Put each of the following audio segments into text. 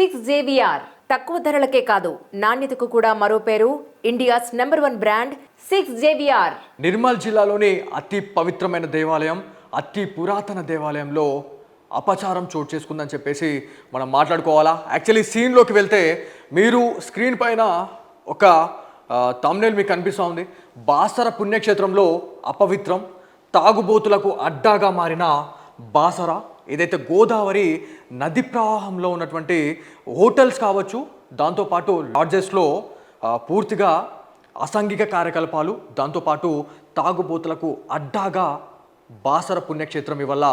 Six JVR తక్కువ ధరలకే కాదు నాణ్యతకు కూడా మరో పేరు India's #1 brand six JVR. Nirmal జిల్లాలోని అతి పవిత్రమైన దేవాలయం, అతి పురాతన దేవాలయంలో అపచారం చోటు చేసుకుందని చెప్పేసి మనం మాట్లాడుకోవాలా. యాక్చువల్లీ సీన్లోకి వెళ్తే మీరు స్క్రీన్ పైన ఒక థంబ్నెయిల్ మీకు కనిపిస్తూ ఉంది. బాసర పుణ్యక్షేత్రంలో అపవిత్రం, తాగుబోతులకు అడ్డాగా మారిన బాసర, ఏదైతే గోదావరి నది ప్రవాహంలో ఉన్నటువంటి హోటల్స్ కావచ్చు, దాంతోపాటు లాడ్జెస్లో పూర్తిగా అసాంఘిక కార్యకలాపాలు, దాంతోపాటు తాగుబోతులకు అడ్డాగా బాసర పుణ్యక్షేత్రం ఇవల్ల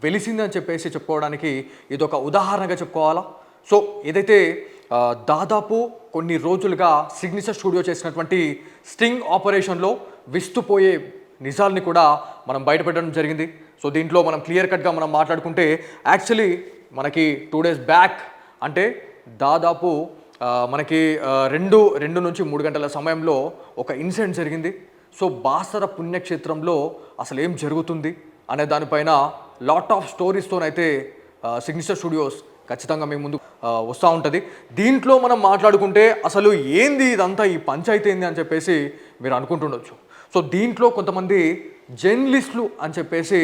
వెలిసిందని చెప్పేసి చెప్పుకోవడానికి ఇదొక ఉదాహరణగా చెప్పుకోవాలా. సో ఏదైతే దాదాపు కొన్ని రోజులుగా సిగ్నేచర్ స్టూడియో చేసినటువంటి స్టింగ్ ఆపరేషన్లో విస్తుపోయే నిజాల్ని కూడా మనం బయటపెట్టడం జరిగింది. సో దీంట్లో మనం క్లియర్ కట్గా మనం మాట్లాడుకుంటే యాక్చువల్లీ మనకి 2 days బ్యాక్, అంటే దాదాపు మనకి రెండు నుంచి 3 గంటల సమయంలో ఒక ఇన్సిడెంట్ జరిగింది. సో బాసర పుణ్యక్షేత్రంలో అసలు ఏం జరుగుతుంది అనే దానిపైన లాట్ ఆఫ్ స్టోరీస్తోనైతే సిగ్నేచర్ స్టూడియోస్ ఖచ్చితంగా మీ ముందు వస్తూ ఉంటుంది. దీంట్లో మనం మాట్లాడుకుంటే అసలు ఏంది ఇదంతా, ఈ పంచాయతీ ఏంది అని చెప్పేసి మీరు అనుకుంటుండొచ్చు. సో దీంట్లో కొంతమంది జర్నలిస్టులు అని చెప్పేసి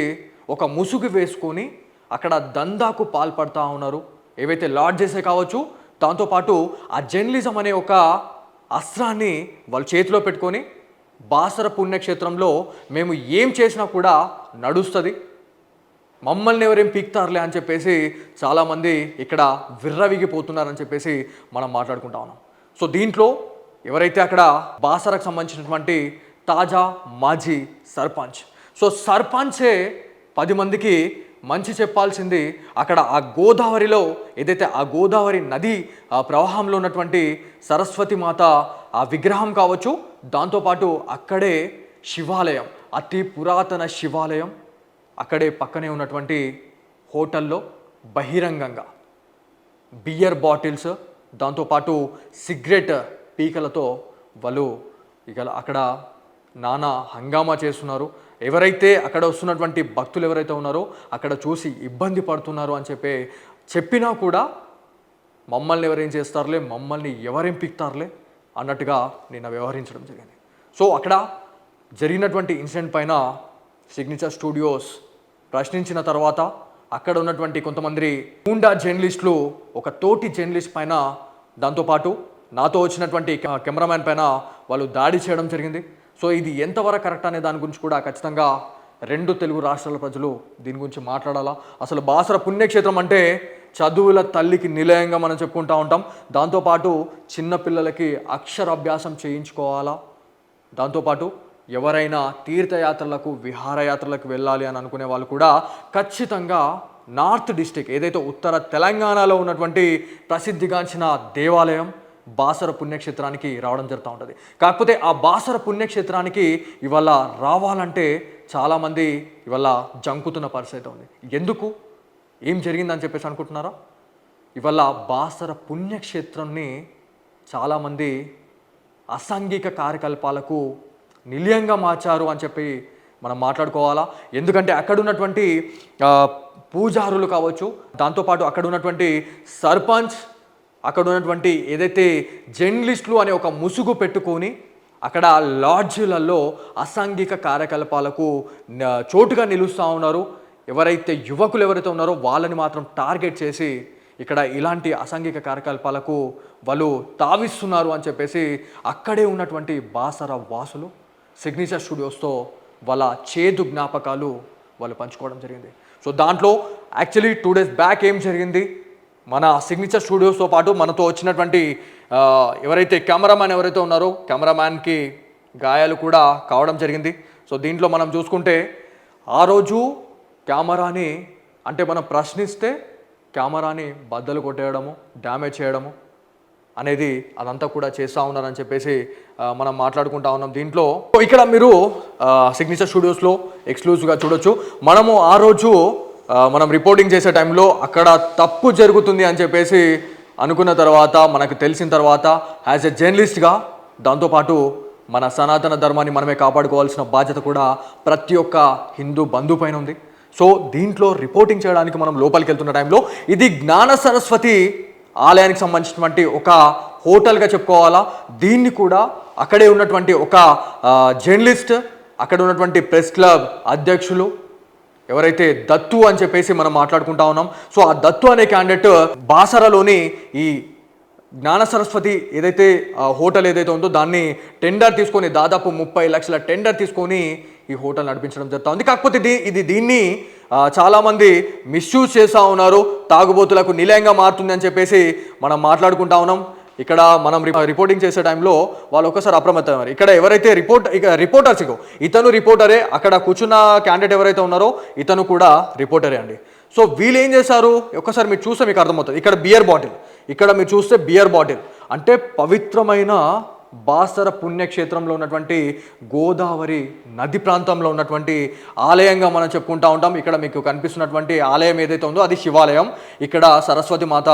ఒక ముసుగు వేసుకొని అక్కడ దందాకు పాల్పడుతూ ఉన్నారు. ఏవైతే లాడ్జెసే కావచ్చు, దాంతోపాటు ఆ జర్నలిజం అనే ఒక అస్త్రాన్ని వాళ్ళ చేతిలో పెట్టుకొని బాసర పుణ్యక్షేత్రంలో మేము ఏం చేసినా కూడా నడుస్తుంది, మమ్మల్ని ఎవరేం పీక్తారులే అని చెప్పేసి చాలామంది ఇక్కడ విర్రవిగిపోతున్నారని చెప్పేసి మనం మాట్లాడుకుంటా ఉన్నాం. సో దీంట్లో ఎవరైతే అక్కడ బాసరకు సంబంధించినటువంటి తాజా మాజీ సర్పంచ్, సో సర్పంచే 10 మందికి మంచి చెప్పాల్సింది. అక్కడ ఆ గోదావరిలో ఏదైతే ఆ గోదావరి నది ప్రవాహంలో ఉన్నటువంటి సరస్వతి మాత ఆ విగ్రహం కావచ్చు, దాంతోపాటు అక్కడే శివాలయం, అతి పురాతన శివాలయం, అక్కడే పక్కనే ఉన్నటువంటి హోటల్లో బహిరంగంగా బియర్ బాటిల్స్, దాంతోపాటు సిగరెట్ పీకలతో వాళ్ళు ఇక అక్కడ నానా హంగామా చేస్తున్నారు. ఎవరైతే అక్కడ వస్తున్నటువంటి భక్తులు ఎవరైతే ఉన్నారో అక్కడ చూసి ఇబ్బంది పడుతున్నారు అని చెప్పినా కూడా మమ్మల్ని ఎవరేం చేస్తారులే, మమ్మల్ని ఎవరేం పీక్తారులే అన్నట్టుగా నిన్న వ్యవహరించడం జరిగింది. సో అక్కడ జరిగినటువంటి ఇన్సిడెంట్ పైన సిగ్నేచర్ స్టూడియోస్ ప్రశ్నించిన తర్వాత అక్కడ ఉన్నటువంటి కొంతమంది గూండా జర్నలిస్టులు ఒక తోటి జర్నలిస్ట్ పైన, దాంతోపాటు నాతో వచ్చినటువంటి కెమెరామ్యాన్ పైన వాళ్ళు దాడి చేయడం జరిగింది. సో ఇది ఎంతవరకు కరెక్ట్ అనే దాని గురించి కూడా ఖచ్చితంగా 2 తెలుగు రాష్ట్రాల ప్రజలు దీని గురించి మాట్లాడాలా. అసలు బాసర పుణ్యక్షేత్రం అంటే చదువుల తల్లికి నిలయంగా మనం చెప్పుకుంటూ ఉంటాం. దాంతోపాటు చిన్నపిల్లలకి అక్షరాభ్యాసం చేయించుకోవాలా, దాంతోపాటు ఎవరైనా తీర్థయాత్రలకు విహారయాత్రలకు వెళ్ళాలి అని అనుకునే వాళ్ళు కూడా ఖచ్చితంగా నార్త్ డిస్టిక్, ఏదైతే ఉత్తర తెలంగాణలో ఉన్నటువంటి ప్రసిద్ధిగాంచిన దేవాలయం బాసర పుణ్యక్షేత్రానికి రావడం జరుగుతూ ఉంటుంది. కాకపోతే ఆ బాసర పుణ్యక్షేత్రానికి ఇవాళ రావాలంటే చాలామంది ఇవాళ జంకుతున్న పరిస్థితి ఉంది. ఎందుకు, ఏం జరిగిందని చెప్పేసి అనుకుంటున్నారా? ఇవాళ బాసర పుణ్యక్షేత్రాన్ని చాలామంది అసాంఘిక కార్యకలాపాలకు నిలయంగా మార్చారు అని చెప్పి మనం మాట్లాడుకోవాలా. ఎందుకంటే అక్కడ ఉన్నటువంటి పూజారులు కావచ్చు, దాంతోపాటు అక్కడ ఉన్నటువంటి సర్పంచ్, అక్కడ ఉన్నటువంటి ఏదైతే జర్నలిస్టులు అనే ఒక ముసుగు పెట్టుకొని అక్కడ లాడ్జీలలో అసాంఘిక కార్యకలాపాలకు చోటుగా నిలుస్తూ ఉన్నారు. ఎవరైతే యువకులు ఎవరైతే ఉన్నారో వాళ్ళని మాత్రం టార్గెట్ చేసి ఇక్కడ ఇలాంటి అసాంఘిక కార్యకలాపాలకు వాళ్ళు తావిస్తున్నారు అని చెప్పేసి అక్కడే ఉన్నటువంటి బాసర వాసులు సిగ్నేచర్ స్టూడియోస్తో వాళ్ళ చేదు జ్ఞాపకాలు వాళ్ళు పంచుకోవడం జరిగింది. సో దాంట్లో యాక్చువల్లీ 2 days బ్యాక్ ఏం జరిగింది, మన సిగ్నేచర్ స్టూడియోస్తో పాటు మనతో వచ్చినటువంటి ఎవరైతే కెమెరామ్యాన్ ఎవరైతే ఉన్నారో కెమెరామ్యాన్కి గాయాలు కూడా కావడం జరిగింది. సో దీంట్లో మనం చూసుకుంటే ఆ రోజు కెమెరాని, అంటే మనం ప్రశ్నిస్తే కెమెరాని బద్దలు కొట్టేయడము, డ్యామేజ్ చేయడము అనేది అదంతా కూడా చేస్తూ ఉన్నారని చెప్పేసి మనం మాట్లాడుకుంటా ఉన్నాం. దీంట్లో ఇక్కడ మీరు సిగ్నేచర్ స్టూడియోస్లో ఎక్స్క్లూజివ్గా చూడొచ్చు. మనము ఆ రోజు మనం రిపోర్టింగ్ చేసే టైంలో అక్కడ తప్పు జరుగుతుంది అని చెప్పేసి అనుకున్న తర్వాత, మనకు తెలిసిన తర్వాత యాజ్ ఎ జర్నలిస్ట్గా, దాంతోపాటు మన సనాతన ధర్మాన్ని మనమే కాపాడుకోవాల్సిన బాధ్యత కూడా ప్రతి ఒక్క హిందూ బంధు పైన ఉంది. సో దీంట్లో రిపోర్టింగ్ చేయడానికి మనం లోపలికి వెళ్తున్న టైంలో ఇది జ్ఞాన సరస్వతి ఆలయానికి సంబంధించినటువంటి ఒక హోటల్గా చెప్పుకోవాలా. దీన్ని కూడా అక్కడే ఉన్నటువంటి ఒక జర్నలిస్ట్, అక్కడ ఉన్నటువంటి ప్రెస్ క్లబ్ అధ్యక్షులు ఎవరైతే దత్తు అని చెప్పేసి మనం మాట్లాడుకుంటా ఉన్నాం. సో ఆ దత్తు అనే క్యాండిడేట్ బాసరలోని ఈ జ్ఞాన సరస్వతి ఏదైతే హోటల్ ఏదైతే ఉందో దాన్ని టెండర్ తీసుకొని దాదాపు 30 లక్షల టెండర్ తీసుకొని ఈ హోటల్ నడిపించడం జరుగుతూ ఉంది. కాకపోతే దీన్ని చాలామంది మిస్యూజ్ చేస్తూ ఉన్నారు, తాగుబోతులకు నిలయంగా మారుతుంది అని చెప్పేసి మనం మాట్లాడుకుంటా ఉన్నాం. ఇక్కడ మనం రిపోర్టింగ్ చేసే టైంలో వాళ్ళు ఒకసారి అప్రమత్తమయ్యారు. ఇక్కడ ఎవరైతే రిపోర్టర్స్ ఇతను రిపోర్టరే, అక్కడ కూర్చున్న క్యాండిడేట్ ఎవరైతే ఉన్నారో ఇతను కూడా రిపోర్టరే అండి. సో వీళ్ళు ఏం చేశారు ఒకసారి మీరు చూస్తే మీకు అర్థమవుతుంది. ఇక్కడ బియర్ బాటిల్, ఇక్కడ మీరు చూస్తే బియర్ బాటిల్ అంటే పవిత్రమైన బాసర పుణ్యక్షేత్రంలో ఉన్నటువంటి గోదావరి నది ప్రాంతంలో ఉన్నటువంటి ఆలయంగా మనం చెప్పుకుంటా ఉంటాం. ఇక్కడ మీకు కనిపిస్తున్నటువంటి ఆలయం ఏదైతే ఉందో అది శివాలయం. ఇక్కడ సరస్వతి మాత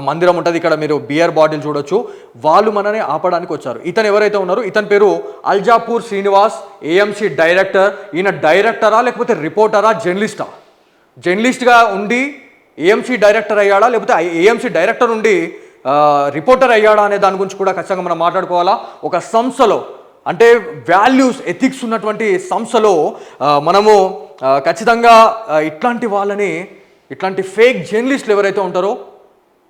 మందిరం ఉంటుంది. ఇక్కడ మీరు బియర్ బాటిల్ చూడొచ్చు. వాళ్ళు మనని ఆపడానికి వచ్చారు. ఇతను ఎవరైతే ఉన్నారో ఇతని పేరు అల్జాపూర్ శ్రీనివాస్, ఏఎంసీ డైరెక్టర్. ఈయన డైరెక్టరా లేకపోతే రిపోర్టరా, జర్నలిస్టా? జర్నలిస్ట్గా ఉండి ఏఎంసీ డైరెక్టర్ అయ్యాడా లేకపోతే ఏఎంసీ డైరెక్టర్ ఉండి రిపోర్టర్ అయ్యాడా అనే దాని గురించి కూడా ఖచ్చితంగా మనం మాట్లాడుకోవాలా. ఒక సంస్థలో అంటే వాల్యూస్ ఎథిక్స్ ఉన్నటువంటి సంస్థలో మనము ఖచ్చితంగా ఇట్లాంటి వాళ్ళని, ఇట్లాంటి ఫేక్ జర్నలిస్టులు ఎవరైతే ఉంటారో,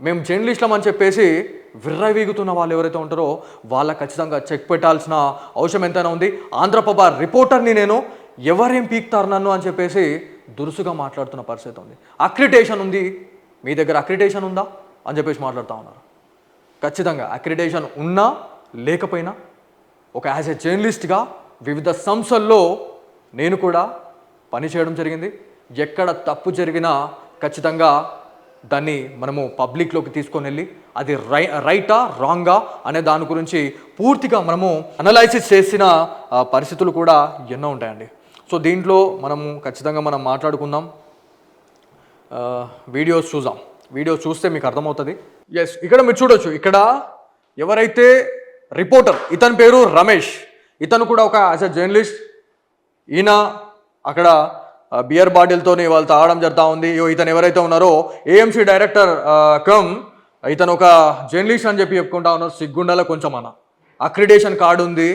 మేము జర్నలిస్టులం అని చెప్పేసి విర్రవీగుతున్న వాళ్ళు ఎవరైతే ఉంటారో వాళ్ళకి ఖచ్చితంగా చెక్ పెట్టాల్సిన అవసరం ఎంతైనా ఉంది. ఆంధ్రప్రభ రిపోర్టర్ని నేను ఎవరేం పీక్తారు నన్ను అని చెప్పేసి దురుసుగా మాట్లాడుతున్న పరిస్థితి ఉంది. అక్రిడేషన్ ఉంది, మీ దగ్గర అక్రిడేషన్ ఉందా అని చెప్పేసి మాట్లాడుతూ ఉన్నారు. ఖచ్చితంగా అక్రిడేషన్ ఉన్నా లేకపోయినా ఒక యాజ్ ఎ జర్నలిస్ట్గా వివిధ సంస్థల్లో నేను కూడా పనిచేయడం జరిగింది. ఎక్కడ తప్పు జరిగినా ఖచ్చితంగా దాన్ని మనము పబ్లిక్లోకి తీసుకొని వెళ్ళి అది రైటా రాంగా అనే దాని గురించి పూర్తిగా మనము అనలైసిస్ చేసిన పరిస్థితులు కూడా ఎన్నో ఉంటాయండి. సో దీంట్లో మనము ఖచ్చితంగా మనం మాట్లాడుకుందాం. వీడియోస్ చూద్దాం. వీడియోస్ చూస్తే మీకు అర్థమవుతుంది. ఎస్, ఇక్కడ మీరు చూడొచ్చు. ఇక్కడ ఎవరైతే రిపోర్టర్ ఇతని పేరు రమేష్, ఇతను కూడా ఒక యాజ్ ఎ జర్నలిస్ట్. ఈయన అక్కడ బియర్ బాటిల్తోని వాళ్ళు తాగడం జరుగుతూ ఉంది. ఇతను ఎవరైతే ఉన్నారో ఏఎంసీ డైరెక్టర్ ఇతను ఒక జర్నలిస్ట్ అని చెప్పి చెప్పుకుంటా ఉన్నారు. సిగ్గుండాల కొంచెం అన్న అక్రిడేషన్ కార్డు ఉంది,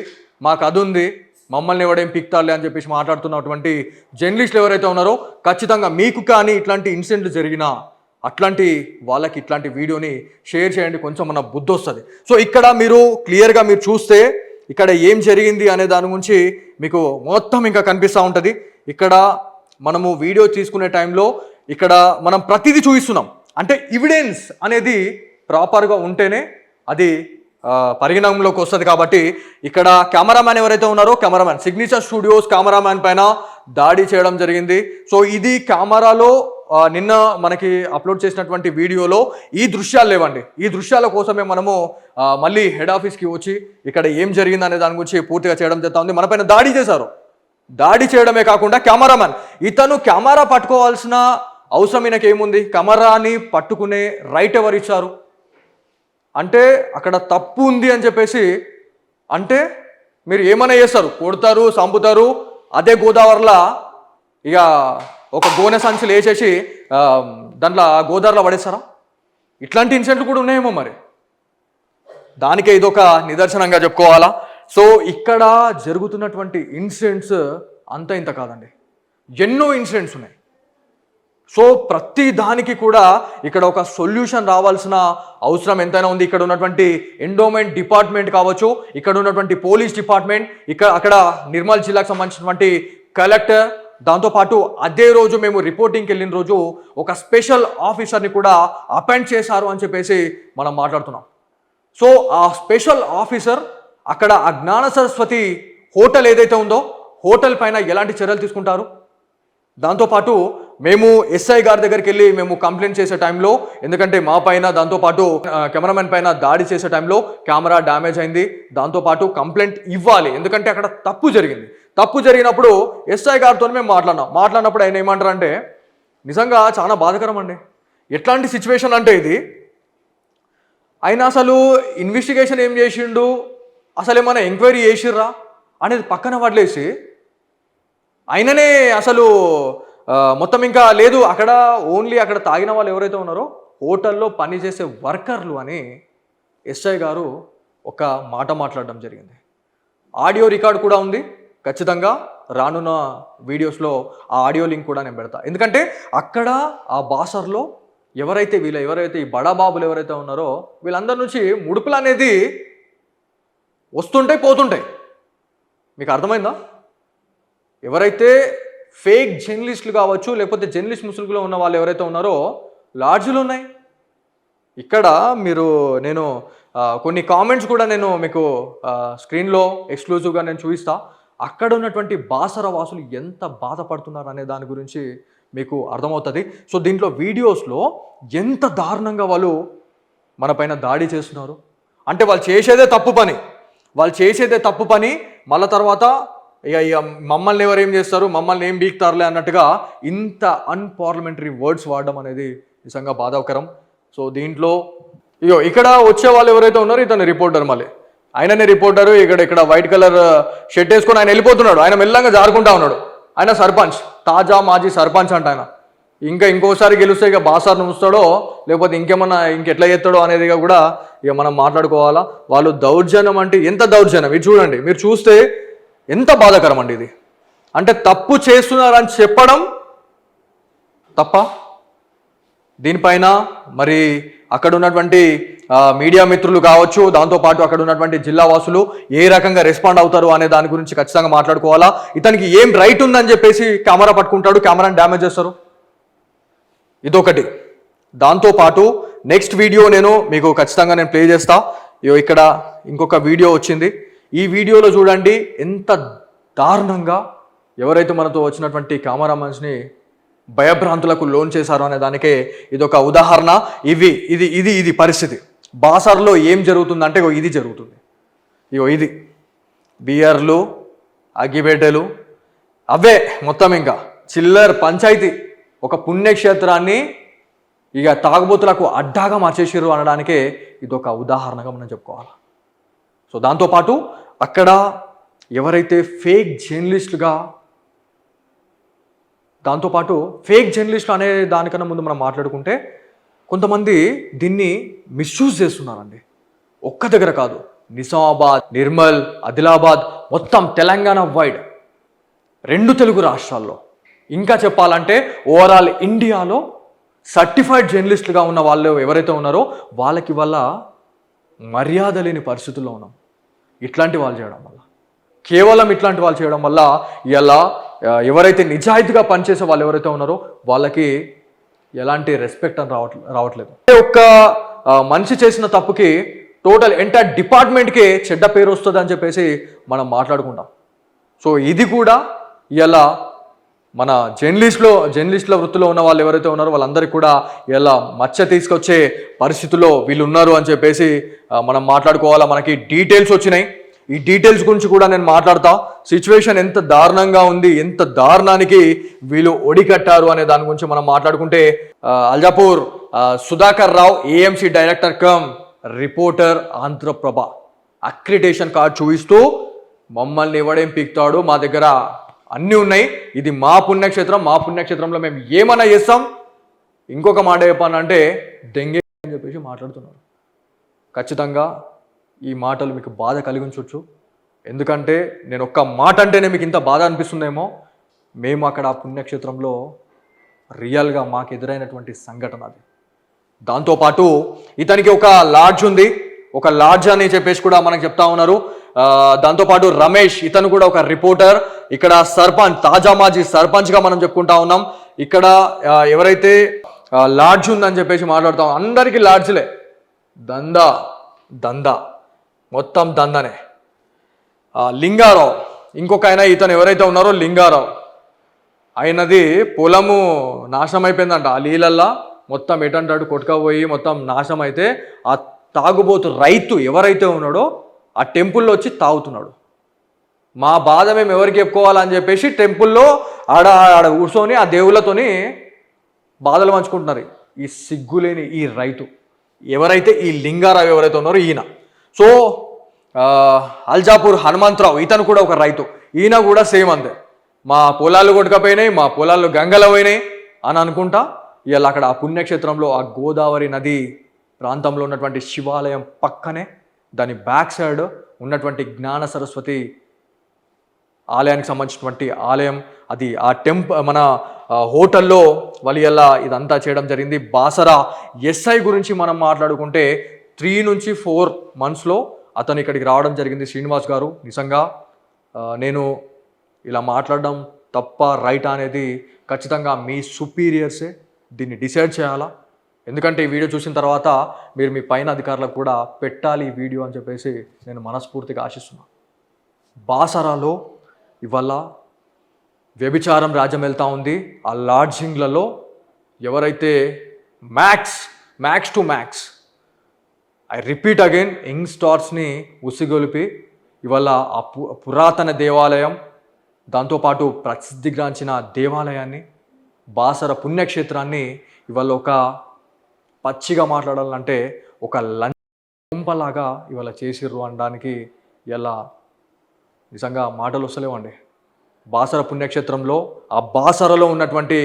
మాకు అది ఉంది, మమ్మల్ని ఎవడేం పిక్తాలే అని చెప్పేసి మాట్లాడుతున్నటువంటి జర్నలిస్టులు ఎవరైతే ఉన్నారో ఖచ్చితంగా మీకు కానీ ఇట్లాంటి ఇన్సిడెంట్లు జరిగినా అట్లాంటి వాళ్ళకి ఇట్లాంటి వీడియోని షేర్ చేయండి, కొంచెం మన బుద్ధి వస్తుంది. సో ఇక్కడ మీరు క్లియర్గా మీరు చూస్తే ఇక్కడ ఏం జరిగింది అనే దాని గురించి మీకు మొత్తం ఇంకా కనిపిస్తూ ఉంటుంది. ఇక్కడ మనము వీడియో తీసుకునే టైంలో ఇక్కడ మనం ప్రతిదీ చూపిస్తున్నాం. అంటే ఎవిడెన్స్ అనేది ప్రాపర్గా ఉంటేనే అది పరిగణంలోకి వస్తుంది. కాబట్టి ఇక్కడ కెమెరామ్యాన్ ఎవరైతే ఉన్నారో కెమెరామ్యాన్ సిగ్నేచర్ స్టూడియోస్ కెమెరామ్యాన్ పైన దాడి చేయడం జరిగింది. సో ఇది కెమెరాలో నిన్న మనకి అప్లోడ్ చేసినటువంటి వీడియోలో ఈ దృశ్యాలు లేవండి. ఈ దృశ్యాల కోసమే మనము మళ్ళీ హెడ్ ఆఫీస్కి వచ్చి ఇక్కడ ఏం జరిగింది అనే దాని గురించి పూర్తిగా చేయడం జరుగుతూ ఉంది. మన పైన దాడి చేశారు. దాడి చేయడమే కాకుండా కెమెరామ్యాన్ ఇతను కెమెరా పట్టుకోవాల్సిన అవసరం ఈయనకి ఏముంది? కెమెరాని పట్టుకునే రైట్ ఎవరు ఇచ్చారు? అంటే అక్కడ తప్పు ఉంది అని చెప్పేసి అంటే మీరు ఏమైనా చేస్తారు, కొడతారు, చంపుతారు. అదే గోదావరిలో ఇక ఒక గోనె సంచులు వేసేసి దాంట్లో గోదావరిలో పడేస్తారా? ఇట్లాంటి ఇన్సిడెంట్లు కూడా ఉన్నాయేమో మరి. దానికే ఇదొక నిదర్శనంగా చెప్పుకోవాలా. సో ఇక్కడ జరుగుతున్నటువంటి ఇన్సిడెంట్స్ అంత ఇంత కాదండి, ఎన్నో ఇన్సిడెంట్స్ ఉన్నాయి. సో ప్రతి దానికి కూడా ఇక్కడ ఒక సొల్యూషన్ రావాల్సిన అవసరం ఎంతైనా ఉంది. ఇక్కడ ఉన్నటువంటి ఎండోమెంట్ డిపార్ట్మెంట్ కావచ్చు, ఇక్కడ ఉన్నటువంటి పోలీస్ డిపార్ట్మెంట్, అక్కడ నిర్మల్ జిల్లాకు సంబంధించినటువంటి కలెక్టర్, దాంతోపాటు అదే రోజు మేము రిపోర్టింగ్కి వెళ్ళిన రోజు ఒక స్పెషల్ ఆఫీసర్ని కూడా అపాయింట్ చేశారు అని చెప్పేసి మనం మాట్లాడుతున్నాం. సో ఆ స్పెషల్ ఆఫీసర్ అక్కడ ఆ జ్ఞాన సరస్వతి హోటల్ ఏదైతే ఉందో హోటల్ పైన ఎలాంటి చర్యలు తీసుకుంటారు? దాంతోపాటు మేము ఎస్ఐ గారి దగ్గరికి వెళ్ళి మేము కంప్లైంట్ చేసే టైంలో, ఎందుకంటే మా పైన దాంతోపాటు కెమెరామెన్ పైన దాడి చేసే టైంలో కెమెరా డ్యామేజ్ అయింది, దాంతోపాటు కంప్లైంట్ ఇవ్వాలి, ఎందుకంటే అక్కడ తప్పు జరిగింది. తప్పు జరిగినప్పుడు ఎస్ఐ గారితో మేము మాట్లాడినప్పుడు ఆయన ఏమంటారంటే, నిజంగా చాలా బాధాకరం అండి. ఎట్లాంటి సిచ్యువేషన్ అంటే ఇది, ఆయన అసలు ఇన్వెస్టిగేషన్ ఏం చేసిండు, అసలు ఏమైనా ఎంక్వైరీ చేసిర్రా అనేది పక్కన వదిలేసి ఆయననే అసలు మొత్తం ఇంకా లేదు, అక్కడ ఓన్లీ అక్కడ తాగిన వాళ్ళు ఎవరైతే ఉన్నారో హోటల్లో పనిచేసే వర్కర్లు అని ఎస్ఐ గారు ఒక మాట మాట్లాడడం జరిగింది. ఆడియో రికార్డ్ కూడా ఉంది. ఖచ్చితంగా రానున్న వీడియోస్లో ఆ ఆడియో లింక్ కూడా నేను పెడతా. ఎందుకంటే అక్కడ ఆ బాసర్లో ఎవరైతే ఈ బడాబాబులు ఎవరైతే ఉన్నారో వీళ్ళందరి నుంచి ముడుపులు అనేది వస్తుంటాయి, పోతుంటాయి. మీకు అర్థమైందా? ఎవరైతే ఫేక్ జర్నలిస్టులు కావచ్చు, లేకపోతే జర్నలిస్ట్ ముసుగులో ఉన్న వాళ్ళు ఎవరైతే ఉన్నారో లాడ్జ్లు ఉన్నాయి. ఇక్కడ నేను కొన్ని కామెంట్స్ కూడా నేను మీకు స్క్రీన్లో ఎక్స్క్లూజివ్గా నేను చూపిస్తా. అక్కడ ఉన్నటువంటి బాసర వాసులు ఎంత బాధపడుతున్నారు అనే దాని గురించి మీకు అర్థమవుతుంది. సో దీంట్లో వీడియోస్లో ఎంత దారుణంగా వాళ్ళు మన పైన దాడి చేస్తున్నారు అంటే వాళ్ళు చేసేదే తప్పు పని మళ్ళీ తర్వాత ఇక మమ్మల్ని ఎవరేం చేస్తారు, మమ్మల్ని ఏం బీక్తారులే అన్నట్టుగా ఇంత అన్పార్లమెంటరీ వర్డ్స్ వాడడం అనేది నిజంగా బాధాకరం. సో దీంట్లో ఇక్కడ వచ్చే వాళ్ళు ఎవరైతే ఉన్నారో ఇతను రిపోర్టర్, మళ్ళీ ఆయననే రిపోర్టరు. ఇక్కడ వైట్ కలర్ షర్ట్ వేసుకొని ఆయన వెళ్ళిపోతున్నాడు. ఆయన మెల్లంగా జారుకుంటా ఉన్నాడు. ఆయన సర్పంచ్, తాజా మాజీ సర్పంచ్ అంట ఆయన. ఇంకోసారి గెలిస్తే ఇక బాసార్ను ఉంచుతాడో లేకపోతే ఇంకెట్లా చేస్తాడో అనేది కూడా మనం మాట్లాడుకోవాలా. వాళ్ళు దౌర్జన్యం అంటే ఎంత దౌర్జన్యం ఇది చూడండి. మీరు చూస్తే ఎంత బాధాకరం అండి ఇది. అంటే తప్పు చేస్తున్నారని చెప్పడం తప్ప. దీనిపైన మరి అక్కడ ఉన్నటువంటి మీడియా మిత్రులు కావచ్చు, దాంతోపాటు అక్కడ ఉన్నటువంటి జిల్లా వాసులు ఏ రకంగా రెస్పాండ్ అవుతారు అనే దాని గురించి ఖచ్చితంగా మాట్లాడుకోవాలా. ఇతనికి ఏం రైట్ ఉందని చెప్పేసి కెమెరా పట్టుకుంటాడు, కెమెరాని డ్యామేజ్ చేస్తారు, ఇదొకటి. దాంతోపాటు నెక్స్ట్ వీడియో మీకు ఖచ్చితంగా ప్లే చేస్తా. ఇక్కడ ఇంకొక వీడియో వచ్చింది. ఈ వీడియోలో చూడండి ఎంత దారుణంగా ఎవరైతే మనతో వచ్చినటువంటి కెమెరామెన్స్ని భయభ్రాంతులకు లోన్ చేశారు అనే దానికే ఇదొక ఉదాహరణ. ఇది పరిస్థితి. బాసర్లో ఏం జరుగుతుందంటే ఇది జరుగుతుంది. ఇది బియర్లు, అగ్గిబెట్టెలు, అవే మొత్తం ఇంకా చిల్లర్ పంచాయతీ. ఒక పుణ్యక్షేత్రాన్ని ఇక తాగుబోతులకు అడ్డాగా మార్చేసారు అనడానికే ఇదొక ఉదాహరణగా మనం చెప్పుకోవాలి. సో దాంతోపాటు అక్కడ ఎవరైతే ఫేక్ జర్నలిస్టులు అనే దానికన్నా ముందు మనం మాట్లాడుకుంటే కొంతమంది దీన్ని మిస్యూజ్ చేస్తున్నారండి. ఒక్క దగ్గర కాదు, నిజామాబాద్, నిర్మల్, ఆదిలాబాద్, మొత్తం తెలంగాణ వైడ్ 2 తెలుగు రాష్ట్రాల్లో, ఇంకా చెప్పాలంటే ఓవరాల్ ఇండియాలో సర్టిఫైడ్ జర్నలిస్టులుగా ఉన్న వాళ్ళు ఎవరైతే ఉన్నారో వాళ్ళకి వల్ల మర్యాద లేని పరిస్థితుల్లో ఉన్నాం. ఇట్లాంటి వాళ్ళు చేయడం వల్ల, కేవలం ఇట్లాంటి వాళ్ళు చేయడం వల్ల ఇలా ఎవరైతే నిజాయితీగా పనిచేసే వాళ్ళు ఎవరైతే ఉన్నారో వాళ్ళకి ఎలాంటి రెస్పెక్ట్ అని రావట్లేదు. ఒక్క మనిషి చేసిన తప్పుకి టోటల్ ఎంటైర్ డిపార్ట్మెంట్కే చెడ్డ పేరు వస్తుంది అని చెప్పేసి మనం మాట్లాడుకుంటాం. సో ఇది కూడా ఇలా మన జర్నలిస్టుల వృత్తిలో ఉన్న వాళ్ళు ఎవరైతే ఉన్నారో వాళ్ళందరికీ కూడా ఇలా మచ్చ తీసుకొచ్చే పరిస్థితుల్లో వీళ్ళు ఉన్నారు అని చెప్పేసి మనం మాట్లాడుకోవాలా. మనకి డీటెయిల్స్ వచ్చినాయి. ఈ డీటెయిల్స్ గురించి కూడా నేను మాట్లాడతా. సిచ్యువేషన్ ఎంత దారుణంగా ఉంది, ఎంత దారుణానికి వీళ్ళు ఒడికట్టారు అనే దాని గురించి మనం మాట్లాడుకుంటే Aljapur Sudhakar Rao AMC director cum reporter Andhra Prabha accreditation card చూపిస్తూ మమ్మల్ని ఎవడేం పీక్తాడు, మా దగ్గర అన్నీ ఉన్నాయి, ఇది మా పుణ్యక్షేత్రంలో మేము ఏమన్నా చేస్తాం, ఇంకొక మాట చెప్పానంటే దెంగే అని చెప్పేసి మాట్లాడుతున్నారు. ఖచ్చితంగా ఈ మాటలు మీకు బాధ కలిగించవచ్చు. ఎందుకంటే నేను ఒక్క మాట అంటేనే మీకు ఇంత బాధ అనిపిస్తుందేమో. మేము అక్కడ ఆ పుణ్యక్షేత్రంలో రియల్గా మాకు ఎదురైనటువంటి సంఘటన అది. దాంతోపాటు ఇతనికి ఒక లాడ్జ్ ఉంది, ఒక లాడ్జ్ అని చెప్పేసి కూడా మనకు చెప్తా ఉన్నారు. దాంతోపాటు రమేష్, ఇతను కూడా ఒక రిపోర్టర్. ఇక్కడ సర్పంచ్, తాజా మాజీ సర్పంచ్గా మనం చెప్పుకుంటా ఉన్నాం. ఇక్కడ ఎవరైతే లాడ్జ్ ఉందని చెప్పేసి మాట్లాడుతాం, అందరికీ లాడ్జ్లే, దందా మొత్తం దందనే. లింగారావు ఇంకొక ఆయన, ఇతను ఎవరైతే ఉన్నారో లింగారావు, ఆయనది పొలము నాశనం అయిపోయిందంట ఆ నీళ్ళల్లా. మొత్తం ఎటంటాడు కొట్టుకపోయి మొత్తం నాశనం అయితే ఆ తాగుబోతు రైతు ఎవరైతే ఉన్నాడో ఆ టెంపుల్లో వచ్చి తాగుతున్నాడు. మా బాధ మేము ఎవరికి చెప్పుకోవాలని చెప్పేసి టెంపుల్లో ఆడ కూర్చొని ఆ దేవుళ్ళతోని బాధలు పంచుకుంటున్నారు. ఈ సిగ్గులేని ఈ రైతు ఎవరైతే ఈ లింగారావు ఎవరైతే ఉన్నారో ఈయన. సో అల్జాపూర్ హనుమంతరావు, ఇతను కూడా ఒక రైతు. ఈయన కూడా సేమ్ అంతే, మా పొలాలు కొట్టుకపోయినాయి, మా పొలాలు గంగలు పోయినాయి అని అనుకుంటా ఇవాళ అక్కడ ఆ పుణ్యక్షేత్రంలో ఆ గోదావరి నది ప్రాంతంలో ఉన్నటువంటి శివాలయం పక్కనే దాని బ్యాక్ సైడ్ ఉన్నటువంటి జ్ఞాన సరస్వతి ఆలయానికి సంబంధించినటువంటి ఆలయం అది. ఆ మన హోటల్లో వలియల్లా ఇదంతా చేయడం జరిగింది. బాసరా ఎస్ఐ గురించి మనం మాట్లాడుకుంటే 3 నుంచి 4 monthsలో అతను ఇక్కడికి రావడం జరిగింది. శ్రీనివాస్ గారు నిజంగా నేను ఇలా మాట్లాడడం తప్ప రైట్ అనేది ఖచ్చితంగా మీ సుపీరియర్సే దీన్ని డిసైడ్ చేయాలా. ఎందుకంటే ఈ వీడియో చూసిన తర్వాత మీరు మీ పైన అధికారులకు కూడా పెట్టాలి ఈ వీడియో అని చెప్పేసి నేను మనస్ఫూర్తిగా ఆశిస్తున్నాను. బాసరాలో ఇవాళ వ్యభిచారం రాజ్యం వెళ్తూ ఉంది. ఆ లాడ్జింగ్లలో ఎవరైతే max to max, I repeat again, young స్టార్స్ని ఉసిగొలిపి ఇవాళ ఆ పురాతన దేవాలయం, దాంతోపాటు ప్రసిద్ధిగాంచిన దేవాలయాన్ని, బాసర పుణ్యక్షేత్రాన్ని ఇవాళ ఒక పచ్చిగా మాట్లాడాలంటే ఒక లంపలాగా ఇవాళ చేసిర్రు అనడానికి ఇలా నిజంగా మాటలు వస్తలేవండి. బాసర పుణ్యక్షేత్రంలో ఆ బాసరలో ఉన్నటువంటి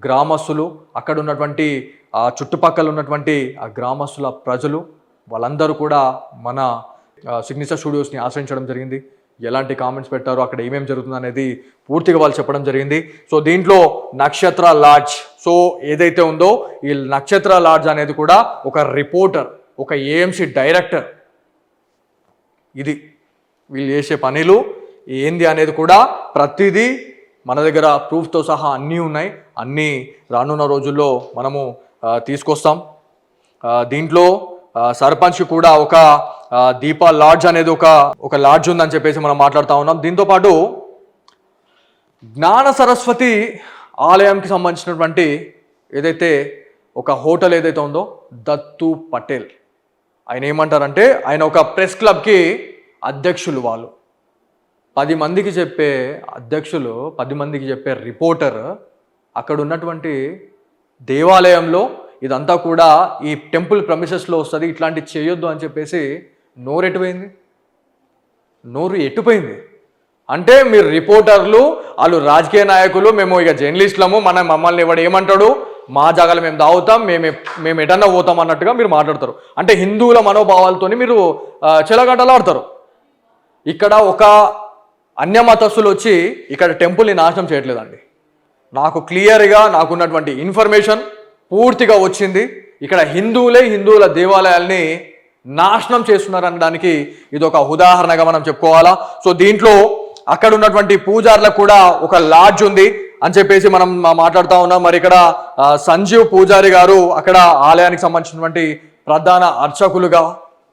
గ్రామస్తులు, అక్కడ ఉన్నటువంటి ఆ చుట్టుపక్కల ఉన్నటువంటి ఆ గ్రామస్తుల ప్రజలు వాళ్ళందరూ కూడా మన సిగ్నేచర్ స్టూడియోస్ని ఆశ్రయించడం జరిగింది. ఎలాంటి కామెంట్స్ పెట్టారు, అక్కడ ఏమేమి జరుగుతుంది అనేది పూర్తిగా వాళ్ళు చెప్పడం జరిగింది. సో దీంట్లో నక్షత్ర లాడ్జ్, సో ఏదైతే ఉందో ఈ నక్షత్ర లాడ్జ్ అనేది కూడా ఒక రిపోర్టర్, ఒక ఏఎంసీ డైరెక్టర్, ఇది వీళ్ళు చేసే పనులు ఏంది అనేది కూడా ప్రతిదీ మన దగ్గర ప్రూఫ్తో సహా అన్నీ ఉన్నాయి. అన్నీ రానున్న రోజుల్లో మనము తీసుకొస్తాం. దీంట్లో సర్పంచ్ కూడా ఒక దీపా లాడ్జ్ అనేది ఒక లాడ్జ్ ఉందని చెప్పేసి మనం మాట్లాడుతూ ఉన్నాం. దీంతోపాటు జ్ఞాన సరస్వతి ఆలయంకి సంబంధించినటువంటి ఏదైతే ఒక హోటల్ ఏదైతే ఉందో దత్తు పటేల్, ఆయన ఏమంటారంటే ఆయన ఒక ప్రెస్ క్లబ్కి అధ్యక్షులు. వాళ్ళు 10 మందికి చెప్పే అధ్యక్షులు, 10 మందికి చెప్పే రిపోర్టర్ అక్కడ ఉన్నటువంటి దేవాలయంలో ఇదంతా కూడా ఈ టెంపుల్ ప్రమిసెస్లో వస్తుంది, ఇట్లాంటివి చేయొద్దు అని చెప్పేసి నోరు ఎట్టుపోయింది. అంటే మీరు రిపోర్టర్లు, వాళ్ళు రాజకీయ నాయకులు, మేము ఇక జర్నలిస్టులము, మమ్మల్ని ఎవడు ఏమంటాడు, మా జాగాలు మేము దావుతాం, మేము ఎటన్నా పోతాం అన్నట్టుగా మీరు మాట్లాడతారు. అంటే హిందువుల మనోభావాలతో మీరు చెలగడ్డలాడతారు. ఇక్కడ ఒక అన్యమతస్తులు వచ్చి ఇక్కడ టెంపుల్ని నాశనం చేయట్లేదండి. నాకు క్లియర్గా నాకున్నటువంటి ఇన్ఫర్మేషన్ పూర్తిగా వచ్చింది. ఇక్కడ హిందువుల దేవాలయాల్ని నాశనం చేస్తున్నారనడానికి ఇది ఒక ఉదాహరణగా మనం చెప్పుకోవాలా. సో దీంట్లో అక్కడ ఉన్నటువంటి పూజారులకు కూడా ఒక లాడ్జ్ ఉంది అని చెప్పేసి మనం మాట్లాడుతూ ఉన్నాం. మరి ఇక్కడ సంజీవ్ పూజారి గారు అక్కడ ఆలయానికి సంబంధించినటువంటి ప్రధాన అర్చకులుగా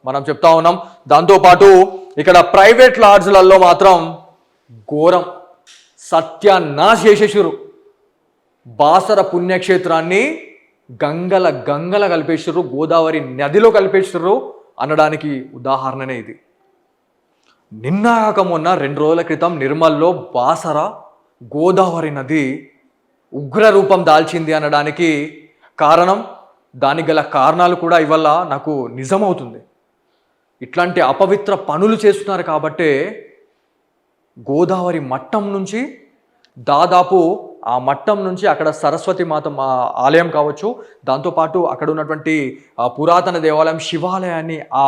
మనం చెప్తా ఉన్నాం. దాంతోపాటు ఇక్కడ ప్రైవేట్ లాడ్జ్లలో మాత్రం ఘోరం సత్యానాశ చేసేసారు. బాసర పుణ్యక్షేత్రాన్ని గంగల కలిపేసారు, గోదావరి నదిలో కలిపేసారు అనడానికి ఉదాహరణనే ఇది. నిన్నాక మొన్న 2 రోజుల క్రితం నిర్మల్లో బాసర గోదావరి నది ఉగ్ర రూపం దాల్చింది అనడానికి కారణం, దానికి గల కారణాలు కూడా ఇవాళ నాకు నిజమవుతుంది. ఇట్లాంటి అపవిత్ర పనులు చేస్తున్నారు కాబట్టే గోదావరి మట్టం నుంచి దాదాపు ఆ మట్టం నుంచి అక్కడ సరస్వతి మాత ఆలయం కావచ్చు, దాంతోపాటు అక్కడ ఉన్నటువంటి పురాతన దేవాలయం శివాలయాన్ని ఆ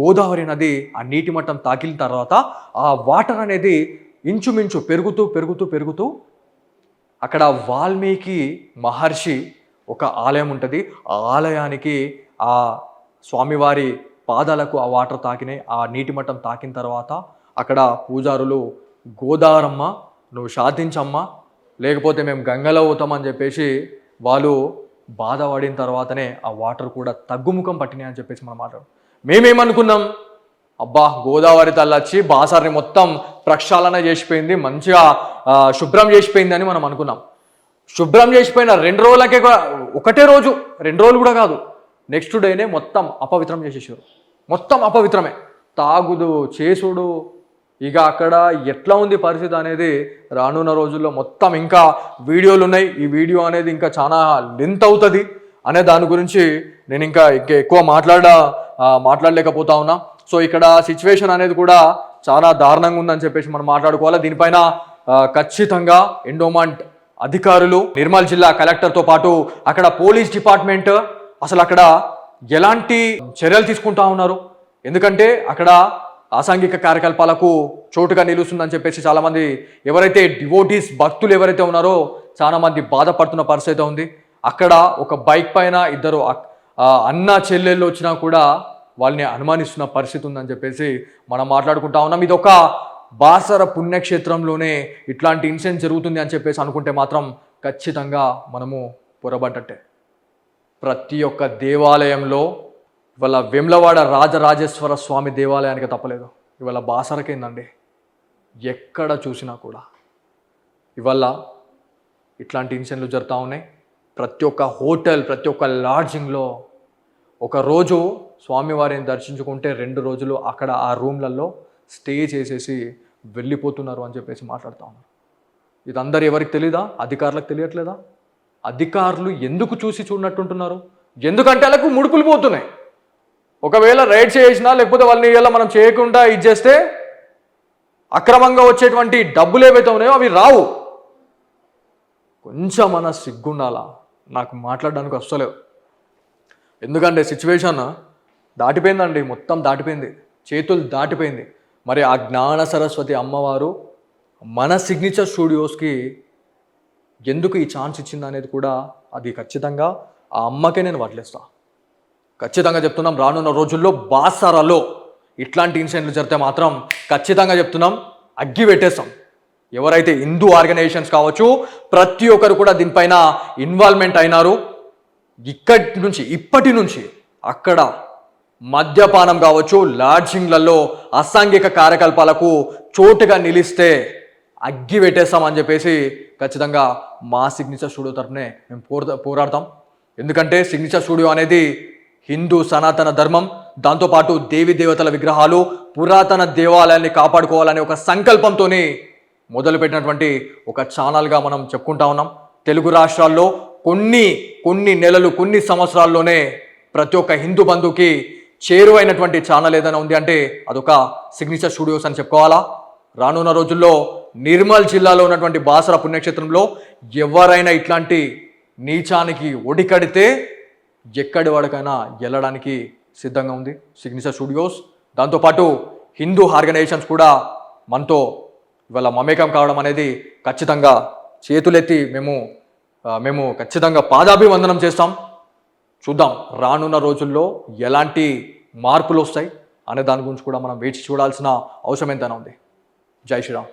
గోదావరి నది ఆ నీటి మట్టం తాకిన తర్వాత ఆ వాటర్ అనేది ఇంచుమించు పెరుగుతూ అక్కడ వాల్మీకి మహర్షి ఒక ఆలయం ఉంటుంది. ఆ ఆలయానికి ఆ స్వామివారి పాదాలకు ఆ వాటర్ తాకినాయి. ఆ నీటి మట్టం తాకిన తర్వాత అక్కడ పూజారులు గోదావరమ్మ నువ్వు శాంతించమ్మా, లేకపోతే మేము గంగలో అవుతామని చెప్పేసి వాళ్ళు బాధపడిన తర్వాతనే ఆ వాటర్ కూడా తగ్గుముఖం పట్టినాయి అని చెప్పేసి మనం మాట్లాడు. మేమేమనుకున్నాం, అబ్బా గోదావరి తల్లొచ్చి బాసర్ని మొత్తం ప్రక్షాళన చేసిపోయింది, మంచిగా శుభ్రం చేసిపోయింది అని మనం అనుకున్నాం. శుభ్రం చేసిపోయిన 2 రోజులకే, ఒకటే రోజు 2 రోజులు కూడా కాదు, నెక్స్ట్ డేనే మొత్తం అపవిత్రం చేసేసారు. మొత్తం అపవిత్రమే, తాగుడు చేసుడు. ఇక అక్కడ ఎట్లా ఉంది పరిస్థితి అనేది రానున్న రోజుల్లో మొత్తం ఇంకా వీడియోలు ఉన్నాయి. ఈ వీడియో అనేది ఇంకా చాలా లెంత్ అవుతుంది అనే దాని గురించి నేను ఇంకా ఎక్కువ మాట్లాడలేకపోతా ఉన్నా. సో ఇక్కడ సిచ్యువేషన్ అనేది కూడా చాలా దారుణంగా ఉందని చెప్పేసి మనం మాట్లాడుకోవాలి. దీనిపైన ఖచ్చితంగా ఎండోమెంట్ అధికారులు, నిర్మల్ జిల్లా కలెక్టర్తో పాటు అక్కడ పోలీస్ డిపార్ట్మెంట్ అసలు అక్కడ ఎలాంటి చర్యలు తీసుకుంటా ఉన్నారు? ఎందుకంటే అక్కడ అసాంఘిక కార్యకలాపాలకు చోటుగా నిలుస్తుందని చెప్పేసి చాలామంది ఎవరైతే డివోటీస్ భక్తులు ఎవరైతే ఉన్నారో చాలా మంది బాధపడుతున్న పరిస్థితి ఉంది. అక్కడ ఒక బైక్ పైన ఇద్దరు అన్న చెల్లెళ్ళు వచ్చినా కూడా వాళ్ళని అనుమానిస్తున్న పరిస్థితి ఉందని చెప్పేసి మనం మాట్లాడుకుంటా ఉన్నాం. ఇది ఒక బాసర పుణ్యక్షేత్రంలోనే ఇట్లాంటి ఇన్సిడెంట్ జరుగుతుంది అని చెప్పేసి అనుకుంటే మాత్రం ఖచ్చితంగా మనము పొరబడ్డట్టే. ప్రతి ఒక్క దేవాలయంలో ఇవాళ వేములవాడ రాజరాజేశ్వర స్వామి దేవాలయానికి తప్పలేదు, ఇవాళ బాసరకేందండి ఎక్కడ చూసినా కూడా ఇవాళ ఇట్లాంటి ఇన్సిడెంట్లు జరుగుతూ ఉన్నాయి. ప్రతి ఒక్క హోటల్, ప్రతి ఒక్క లాడ్జింగ్లో ఒక రోజు స్వామివారిని దర్శించుకుంటే 2 రోజులు అక్కడ ఆ రూమ్లలో స్టే చేసేసి వెళ్ళిపోతున్నారు అని చెప్పేసి మాట్లాడుతూ ఉన్నారు. ఇదందరూ ఎవరికి తెలీదా? అధికారులకు తెలియట్లేదా? అధికారులు ఎందుకు చూసి చూడనట్టుంటున్నారు? ఎందుకంటే వాళ్ళకు ముడుపులు పోతున్నాయి. ఒకవేళ రైడ్ చేసినా లేకపోతే వాళ్ళని ఇలా మనం చేయకుండా ఇది చేస్తే అక్రమంగా వచ్చేటువంటి డబ్బులు ఏవైతే ఉన్నాయో అవి రావు. కొంచెం మన సిగ్గుండాలా? నాకు మాట్లాడడానికి వస్తలేవు. ఎందుకంటే సిచ్యువేషన్ దాటిపోయిందండి, మొత్తం దాటిపోయింది, చేతులు దాటిపోయింది. మరి ఆ జ్ఞాన సరస్వతి అమ్మవారు మన సిగ్నేచర్ స్టూడియోస్కి ఎందుకు ఈ ఛాన్స్ ఇచ్చింది అనేది కూడా అది ఖచ్చితంగా ఆ అమ్మకే నేను వదిలేస్తా. ఖచ్చితంగా చెప్తున్నాం, రానున్న రోజుల్లో బాసరలో ఇట్లాంటి ఇన్సిడెంట్లు జరిగితే మాత్రం ఖచ్చితంగా చెప్తున్నాం అగ్గి పెట్టేస్తాం. ఎవరైతే హిందూ ఆర్గనైజేషన్స్ కావచ్చు ప్రతి ఒక్కరు కూడా దీనిపైన ఇన్వాల్వ్మెంట్ అయినారు. ఇప్పటి నుంచి అక్కడ మద్యపానం కావచ్చు, లాడ్జింగ్లలో అసాంఘిక కార్యకలాపాలకు చోటుగా నిలిస్తే అగ్గి పెట్టేస్తామని చెప్పేసి ఖచ్చితంగా మా సిగ్నేచర్ స్టూడియో తరఫునే మేము పోరాడతాం. ఎందుకంటే సిగ్నేచర్ స్టూడియో అనేది హిందూ సనాతన ధర్మం, దాంతోపాటు దేవీ దేవతల విగ్రహాలు, పురాతన దేవాలయాన్ని కాపాడుకోవాలనే ఒక సంకల్పంతో మొదలుపెట్టినటువంటి ఒక ఛానల్గా మనం చెప్పుకుంటా ఉన్నాం. తెలుగు రాష్ట్రాల్లో కొన్ని నెలలు, కొన్ని సంవత్సరాల్లోనే ప్రతి ఒక్క హిందూ బంధువుకి చేరువైనటువంటి ఛానల్ ఏదైనా ఉంది అంటే అదొక సిగ్నేచర్ స్టూడియోస్ అని చెప్పుకోవాలా. రానున్న రోజుల్లో నిర్మల్ జిల్లాలో ఉన్నటువంటి బాసర పుణ్యక్షేత్రంలో ఎవరైనా ఇట్లాంటి నీచానికి ఒడికడితే ఎక్కడి వాడికైనా వెళ్ళడానికి సిద్ధంగా ఉంది సిగ్నేచర్ స్టూడియోస్. దాంతోపాటు హిందూ ఆర్గనైజేషన్స్ కూడా మనతో ఇవాళ మమేకం కావడం అనేది ఖచ్చితంగా చేతులెత్తి మేము ఖచ్చితంగా పాదాభివందనం చేస్తాం. చూద్దాం రానున్న రోజుల్లో ఎలాంటి మార్పులు వస్తాయి అనే దాని గురించి కూడా మనం వేచి చూడాల్సిన అవసరం ఎంతైనా ఉంది. జై శ్రీరామ్.